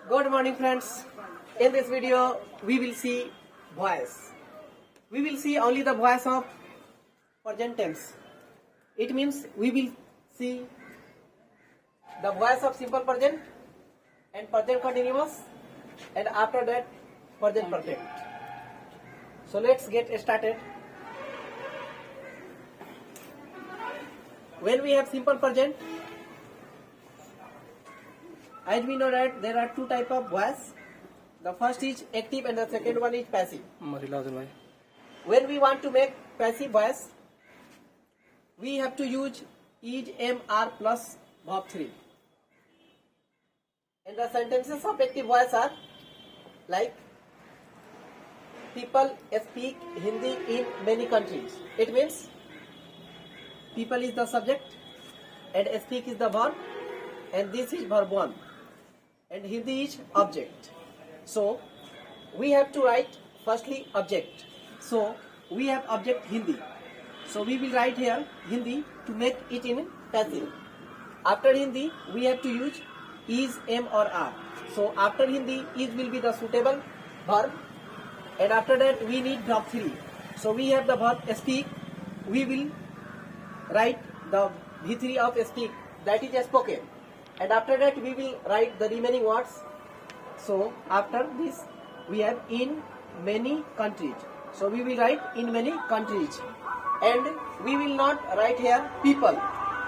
Good morning, friends. In this video, we will see voice. We will see only the voice of present tense. It means we will see the voice of simple present and present continuous, and after that, present perfect. So let's get started. When we have simple present, as we know that there are two types of voice. The first is active and the second one is passive. When we want to make passive voice, we have to use is, am, are plus verb 3. And the sentences of active voice are like people speak Hindi in many countries. It means people is the subject and speak is the verb, and this is verb 1. And Hindi is object. So we have to write firstly object. So we have object Hindi. So we will write here Hindi to make it in passive. After Hindi we have to use is, am or are. So after Hindi is will be the suitable verb, and after that we need verb 3. So we have the verb speak. We will write the V3 of speak, that is spoken. And after that we will write the remaining words. So after this we have in many countries. So we will write in many countries. And we will not write here people,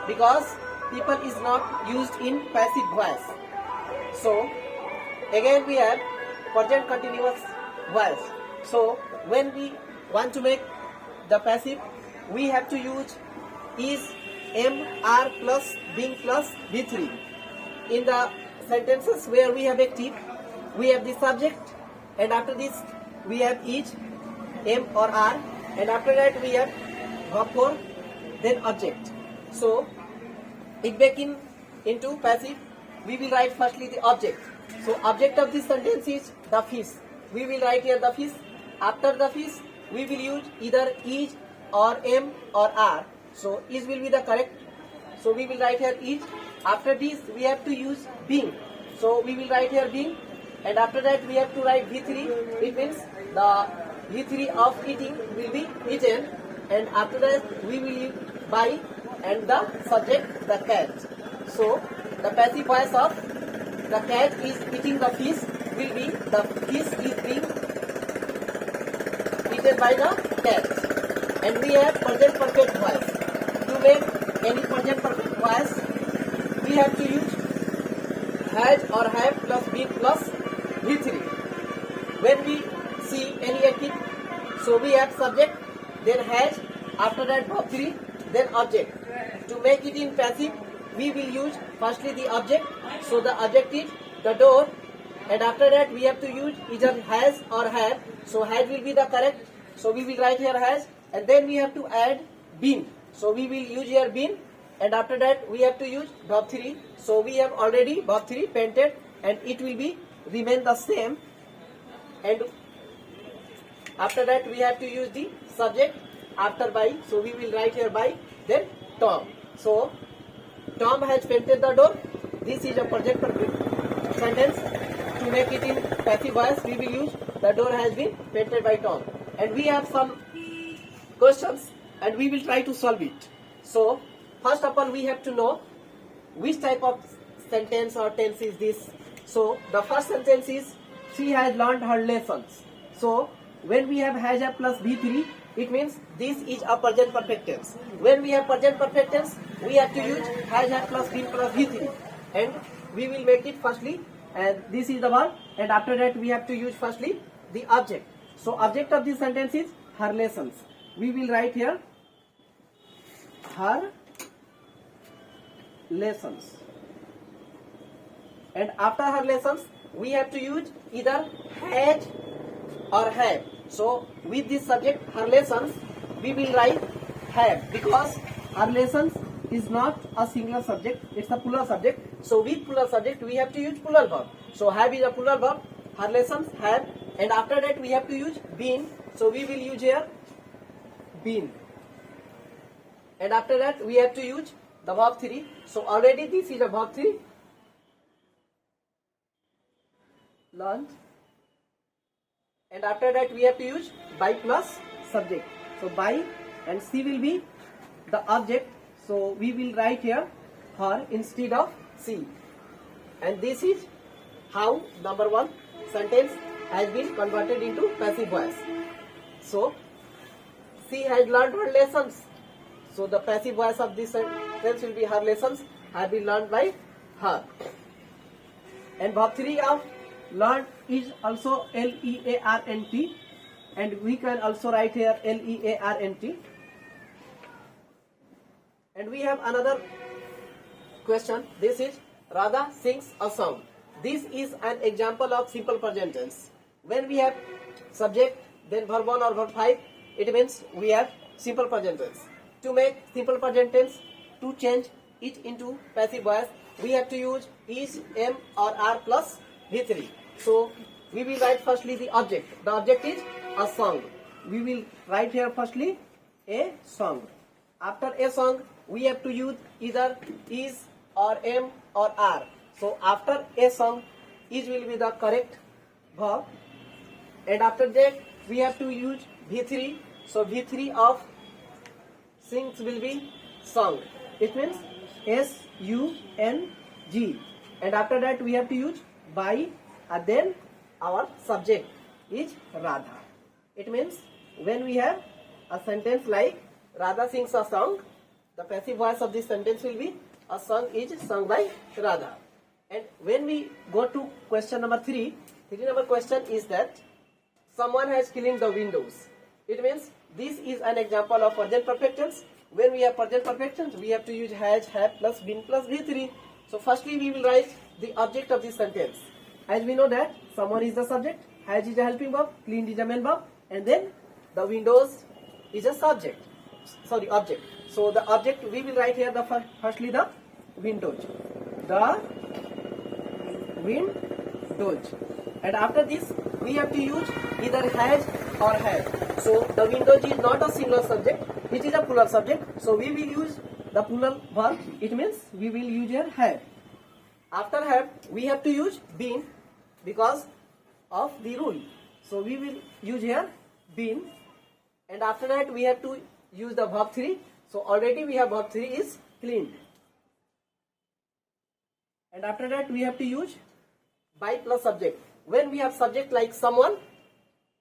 because people is not used in passive voice. So again we have present continuous voice. So when we want to make the passive, we have to use is, am, are plus being plus V3. In the sentences where we have active, we have the subject, and after this we have is, am or are, and after that we have verb 4, then object. So if back into passive, we will write firstly the object. So object of this sentence is the fish. We will write here the fish. After the fish we will use either is or am or are. So is will be the correct. So we will write here is. After this we have to use being. So we will write here being, and after that we have to write V3. It means the V3 of eating will be eaten, and after that we will use by, and the subject the cat. So the passive voice of the cat is eating the fish will be the fish is being eaten by the cat. And we have present perfect voice. To make any present perfect voice, we have to use has or have plus been plus V3. When we see any active, so we have subject, then has, after that verb 3, then object. To make it in passive, we will use firstly the object. So the object is the door, and after that we have to use either has or have. So has will be the correct. So we will write here has, and then we have to add been. So we will use here been, and after that we have to use verb 3. So we have already verb 3 painted, and it will be remain the same. And after that we have to use the subject after by. So we will write here by, then Tom. So Tom has painted the door. This is a present perfect sentence. To make it in passive voice, we will use the door has been painted by Tom. And we have some questions, and we will try to solve it. So first of all we have to know which type of sentence or tense is this. So the first sentence is she has learned her lessons. So when we have has a plus V3, it means this is a present perfect tense. When we have present perfect tense, we have to use has a plus been plus V3, and we will make it firstly, and this is the verb, and after that we have to use firstly the object. So object of this sentence is her lessons. We will write here her lessons, and after her lessons we have to use either had or have. So with this subject her lessons, we will write have, because her lessons is not a singular subject, it's a plural subject. So with plural subject we have to use plural verb. So have is a plural verb, her lessons have, and after that we have to use been. So we will use here been, and after that we have to use the verb 3. So already this is a verb 3. learned, and after that we have to use by plus subject. So by and C will be the object, so we will write here her instead of C, and this is how number one sentence has been converted into passive voice. So she has learned her lessons, so the passive voice of this sentence will be her lessons have been learned by her. And verb 3 of learned is also L-E-A-R-N-T, and we can also write here L-E-A-R-N-T. And we have another question. This is Radha sings a song. This is an example of simple present tense. When we have subject, then verb 1 or verb 5, it means we have simple present tense. To make simple present tense, to change it into passive voice, we have to use is, am or are plus V3. So we will write firstly the object. The object is a song. We will write here firstly a song. After a song, we have to use either is or am or are. So after a song, is will be the correct verb, and after that we have to use V3. So V3 of sings will be sung. It means S-U-N-G, and after that we have to use by, and then our subject is Radha. It means when we have a sentence like Radha sings a song, the passive voice of this sentence will be a song is sung by Radha. And when we go to question number 3, number question is that someone has cleaned the windows. It means this is an example of present perfect tense. When we have present perfect tense, we have to use has, have plus been plus V3. So firstly we will write the object of this sentence. As we know that someone is the subject, has is a helping verb, cleaned is a main verb, and then the windows is a subject. Sorry, object. So the object we will write here the firstly the windows. The windows. And after this we have to use either has or have. So the windows is not a singular subject, it is a plural subject. So we will use the plural verb. It means we will use here have. After have we have to use been because of the rule. So we will use here been, and after that we have to use the verb 3. So already we have verb 3 is cleaned. And after that we have to use by plus subject. When we have subject like someone,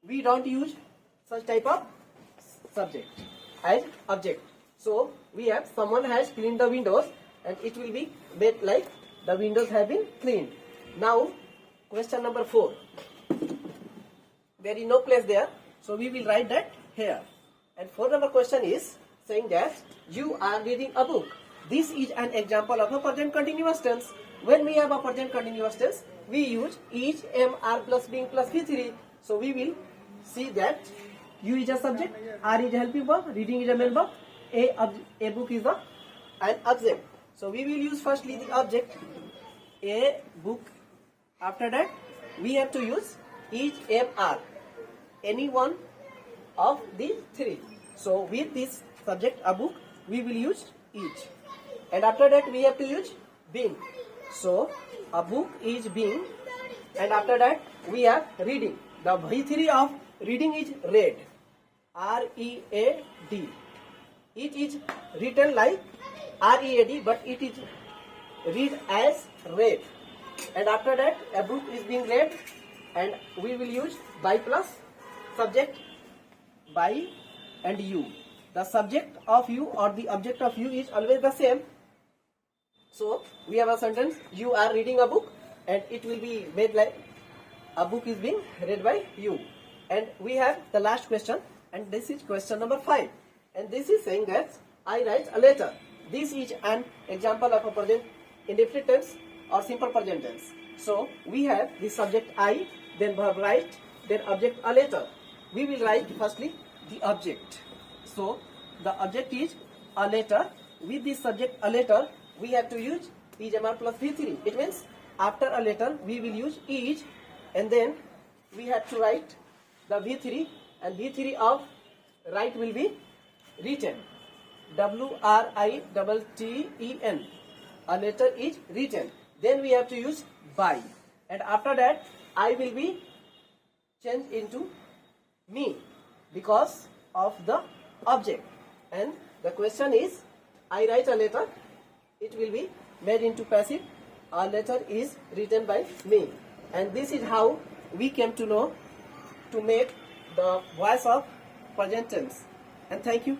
we don't use such type of subject as object. So we have someone has cleaned the windows, and it will be made like the windows have been cleaned. Now question number 4. There is no place there, so we will write that here. And 4 number question is saying that you are reading a book. This is an example of a present continuous tense. When we have a present continuous tense, we use is, am, are plus being plus V3. So we will see that you is a subject, are is a helping verb, reading is a main verb, a book is an object. So we will use firstly the object, a book. After that we have to use is, am, are, any one of these 3. So with this subject a book, we will use is, and after that we have to use being. So a book is being, and after that we have reading. The V3 of reading is read, R-E-A-D. It is written like R-E-A-D, but it is read as read. And after that a book is being read, and we will use by plus subject, by and you. The subject of you or the object of you is always the same. So we have a sentence, you are reading a book, and it will be made like a book is being read by you. And we have the last question, and this is question number 5. And this is saying that I write a letter. This is an example of a present indefinite tense or simple present tense. So we have the subject I, then verb write, then object a letter. We will write firstly the object. So the object is a letter. With this subject a letter, we have to use is, am, are plus V3. It means after a letter we will use is, and then we have to write the V3, and V3 of write will be written, W-R-I-T-T-E-N. A letter is written. Then we have to use by, and after that I will be changed into me because of the object. And the question is, I write a letter, it will be made into passive. A letter is written by me. And this is how we came to know to make the voice of present tense. And thank you.